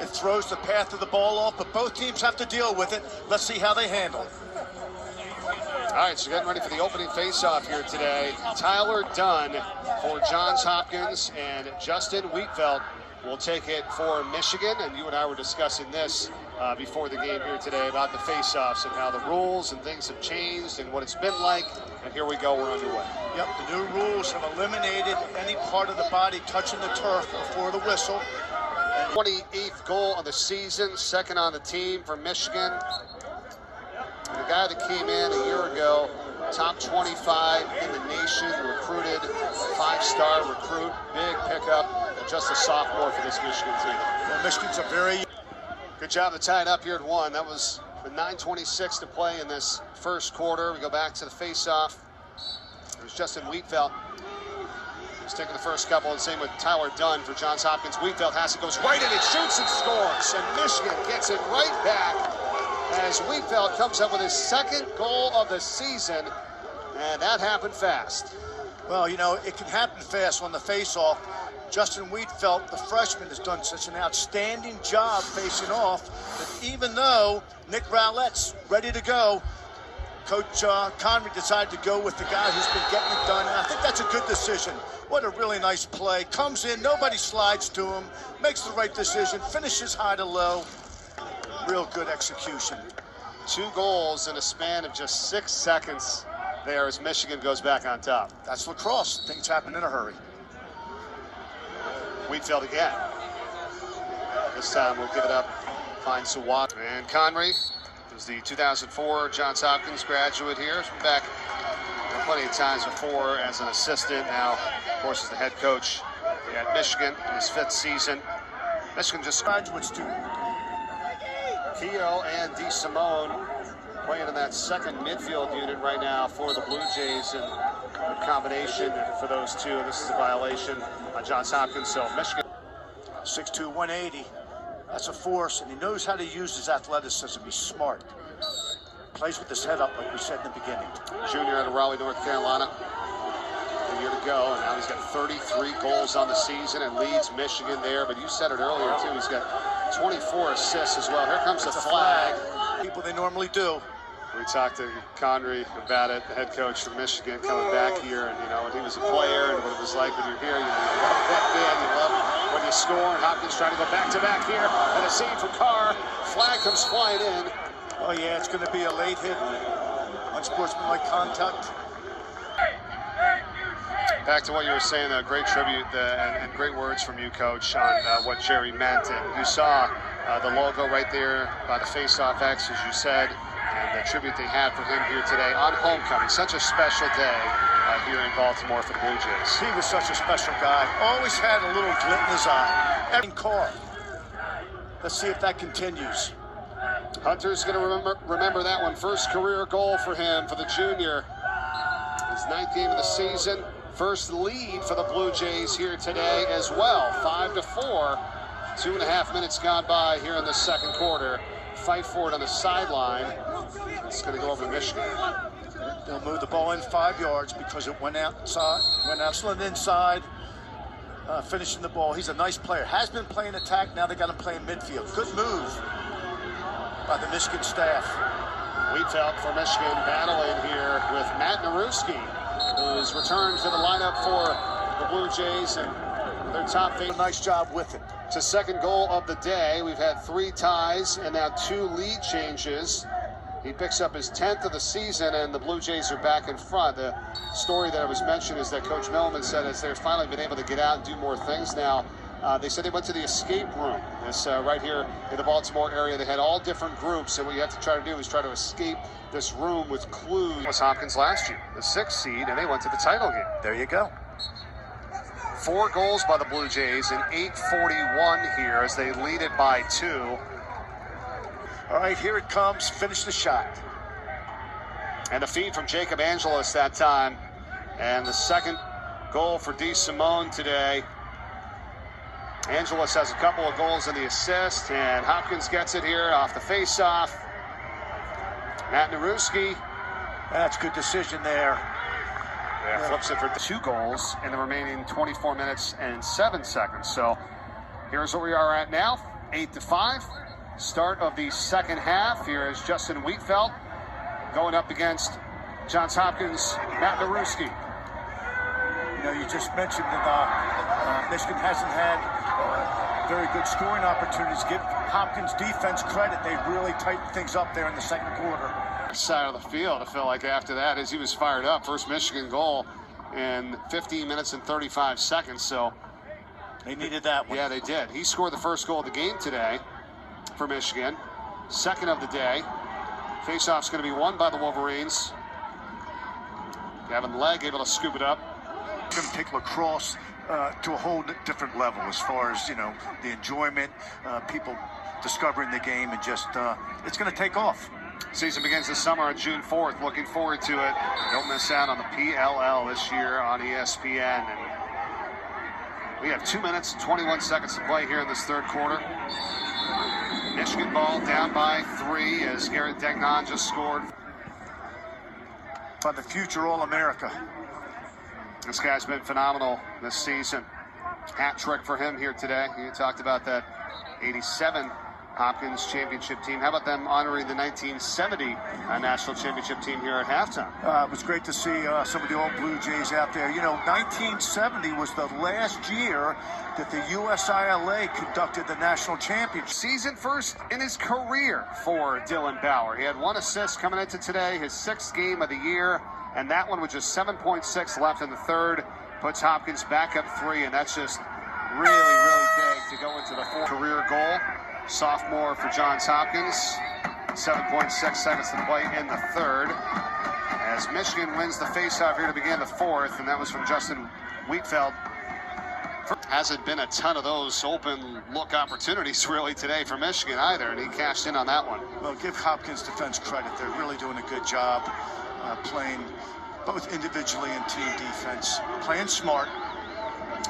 It throws the path of the ball off, but both teams have to deal with it. Let's see how they handle it. All right, so getting ready for the opening face-off here today. Tyler Dunn for Johns Hopkins and Justin Wietfeldt will take it for Michigan. And you and I were discussing this before the game here today about the face-offs and how the rules and things have changed and what it's been like. And here we go, we're underway. Yep, the new rules have eliminated any part of the body touching the turf before the whistle. 28th goal of the season, second on the team for Michigan. And the guy that came in a year ago, top 25 in the nation, recruited, five-star recruit, big pickup, and just a sophomore for this Michigan team. Well, Michigan's a very good job to tie it up here at 1. That was with 9:26 to play in this first quarter. We go back to the face-off. It was Justin Wietfeldt. He's taking the first couple, and same with Tyler Dunn for Johns Hopkins. Wietfeldt has it, goes right in, it shoots and scores, and Michigan gets it right back as Wietfeldt comes up with his second goal of the season, and that happened fast. Well, you know, it can happen fast on the face-off. Justin Wietfeldt, the freshman, has done such an outstanding job facing off that even though Nick Rowlett's ready to go, Coach Connery decided to go with the guy who's been getting it done, and I think that's a good decision. What a really nice play. Comes in, nobody slides to him, makes the right decision, finishes high to low. Real good execution. 2 goals in a span of just 6 seconds there as Michigan goes back on top. That's lacrosse. Things happen in a hurry. Wietfeldt again. This time we'll give it up, find Sawat. And Connery is the 2004 Johns Hopkins graduate here. He's been back plenty of times before as an assistant. Now, of course, as the head coach at Michigan in his 5th season. Michigan just graduate student. Keogh and DeSimone playing in that second midfield unit right now for the Blue Jays, and a combination for those two. This is a violation on Johns Hopkins, so Michigan. 6'2", 180. That's a force, and he knows how to use his athleticism. He's smart. Plays with his head up, like we said in the beginning. Junior out of Raleigh, North Carolina. A year to go, and now he's got 33 goals on the season and leads Michigan there. But you said it earlier, too. He's got 24 assists as well. Here comes the flag. People they normally do. We talked to Connery about it, the head coach from Michigan, coming back here, and you know, when he was a player and what it was like when you're here. You love that band, you love when you score. And Hopkins trying to go back-to-back here, and a save from Carr. Flag comes flying in. Oh yeah, it's going to be a late hit, unsportsmanlike contact. Back to what you were saying, though, great tribute and great words from you, Coach, on what Jerry meant. And you saw the logo right there by the Faceoff X, as you said, and the tribute they had for him here today on homecoming. Such a special day here in Baltimore for the Blue Jays. He was such a special guy. Always had a little glint in his eye. Every car. Let's see if that continues. Hunter's going to remember that one. First career goal for him, for the junior. His 9th game of the season. First lead for the Blue Jays here today as well. 5-4. 2.5 minutes gone by here in the second quarter. Fight for it on the sideline. It's going to go over to Michigan. They'll move the ball in 5 yards because it went outside, went excellent inside, finishing the ball. He's a nice player. Has been playing attack. Now they got him playing midfield. Good move by the Michigan staff. Wietfeldt for Michigan battling here with Matt Naruski, who's returned to the lineup for the Blue Jays and their top favorite. Nice job with it. It's a second goal of the day. We've had 3 ties and now 2 lead changes. He picks up his 10th of the season, and the Blue Jays are back in front. The story that I was mentioned is that Coach Millman said as they've finally been able to get out and do more things now. They said they went to the escape room. This right here in the Baltimore area. They had all different groups, and what you have to try to do is try to escape this room with clues. It was Hopkins last year, the 6th seed, and they went to the title game. There you go. 4 goals by the Blue Jays in 8:41 here as they lead it by 2. All right, here it comes. Finish the shot. And a feed from Jacob Angelos that time. And the second goal for DeSimone today. Angelos has a couple of goals in the assist, and Hopkins gets it here off the face-off. Matt Naruski. That's a good decision there. Yeah, flips it for 2 goals in the remaining 24 minutes and 7 seconds. So here's where we are at now. 8-5. Start of the second half. Here is Justin Wietfeldt going up against Johns Hopkins' Matt Naruski. You know, you just mentioned that Michigan hasn't had very good scoring opportunities. Give Hopkins defense credit. They really tightened things up there in the second quarter. Side of the field, I feel like after that, as he was fired up, first Michigan goal in 15 minutes and 35 seconds. So they needed that one. Yeah, they did. He scored the first goal of the game today for Michigan. Second of the day. Faceoff's going to be won by the Wolverines. Gavin Legg able to scoop it up. Going to take lacrosse to a whole different level as far as, you know, the enjoyment, people discovering the game, and just it's going to take off. Season begins this summer on June 4th. Looking forward to it. Don't miss out on the PLL this year on ESPN. And we have 2 minutes and 21 seconds to play here in this third quarter. Michigan ball down by 3 as Garrett Degnan just scored. By the future All-America. This guy's been phenomenal this season. Hat trick for him here today. You talked about that 87 Hopkins championship team. How about them honoring the 1970 national championship team here at halftime? It was great to see some of the old Blue Jays out there. You know, 1970 was the last year that the USILA conducted the national championship. Season first in his career for Dylan Bauer. He had 1 assist coming into today, his 6th game of the year, and that one with just 7.6 left in the third puts Hopkins back up 3, and that's just really, really big to go into the 4th career goal. Sophomore for Johns Hopkins. 7.6 seconds to play in the third. As Michigan wins the faceoff here to begin the 4th, and that was from Justin Wietfeldt. Hasn't been a ton of those open look opportunities really today for Michigan either, and he cashed in on that one. Well, give Hopkins defense credit. They're really doing a good job playing both individually and team defense. Playing smart.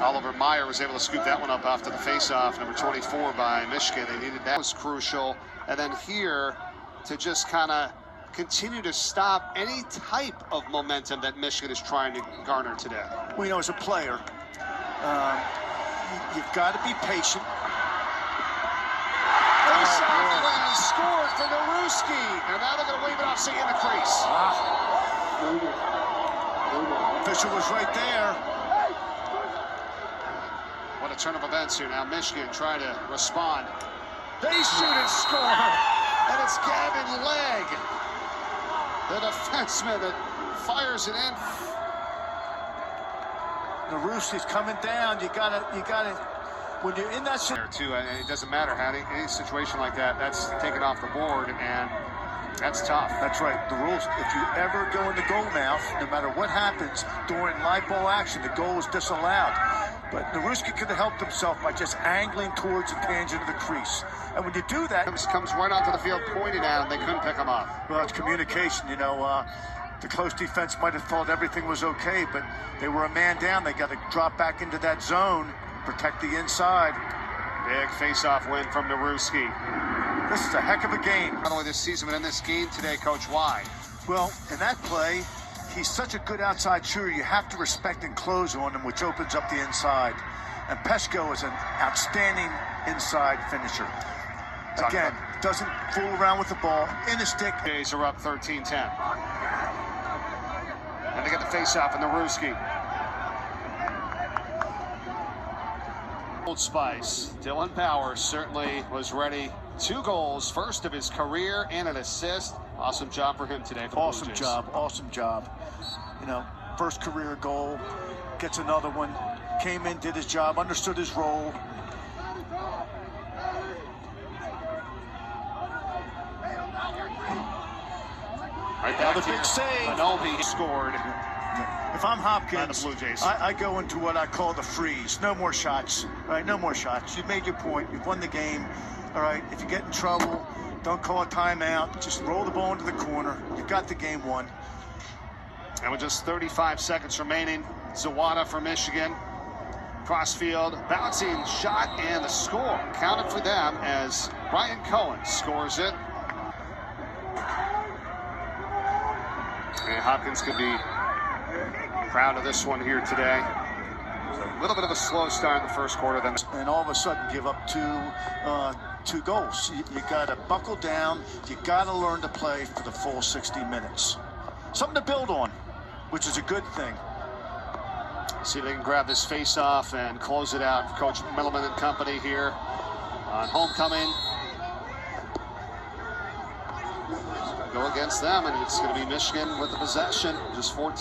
Oliver Meyer was able to scoop that one up after the faceoff, number 24 by Michigan. They needed that. That was crucial. And then here to just kind of continue to stop any type of momentum that Michigan is trying to garner today. Well, you know, as a player, you've got to be patient. Faceoff is scored for Naruski. And now they're going to wave it off, see in the crease. Fisher was right there. What a turn of events here now. Michigan trying to respond. They shoot and score. And it's Gavin Legg, the defenseman, that fires it in. Naruski's coming down. You gotta. When you're in that situation, it doesn't matter how any situation like that. That's taken off the board, and that's tough. That's right. The rules, if you ever go in the goal mouth, no matter what happens during live ball action, the goal is disallowed. But Naruski could have helped himself by just angling towards the tangent of the crease. And when you do that, it comes right onto the field, pointed at him. They couldn't pick him up. Well, it's communication. You know, the close defense might have thought everything was okay, but they were a man down. They got to drop back into that zone, protect the inside. Big face-off win from Naruski. This is a heck of a game. Not only this season, but in this game today, Coach, why? Well, in that play, he's such a good outside shooter. You have to respect and close on him, which opens up the inside. And Peshko is an outstanding inside finisher. Again, doesn't fool around with the ball. In the stick. Jays are up 13-10. And they get the face-off in Naruski. Old Spice. Dylan Bauer certainly was ready. 2 goals, first of his career, and an assist. Awesome job for him today. Awesome job. You know, first career goal, gets another one, came in, did his job, understood his role. Right now the big save. Manobi scored. If I'm Hopkins, the Blue Jays. I go into what I call the freeze. No more shots. All right, no more shots. You've made your point. You've won the game. All right, if you get in trouble, don't call a timeout. Just roll the ball into the corner. You've got the game won. And with just 35 seconds remaining, Zawada for Michigan. Crossfield, bouncing shot, and the score counted for them as Brian Cohen scores it. And Hopkins could be proud of this one here today. A little bit of a slow start in the first quarter. Then and all of a sudden give up 2 2 goals. You got to buckle down. You got to learn to play for the full 60 minutes. Something to build on, which is a good thing. See if they can grab this face-off and close it out. Coach Milliman and company here on homecoming. Go against them, and it's going to be Michigan with the possession. Just 14.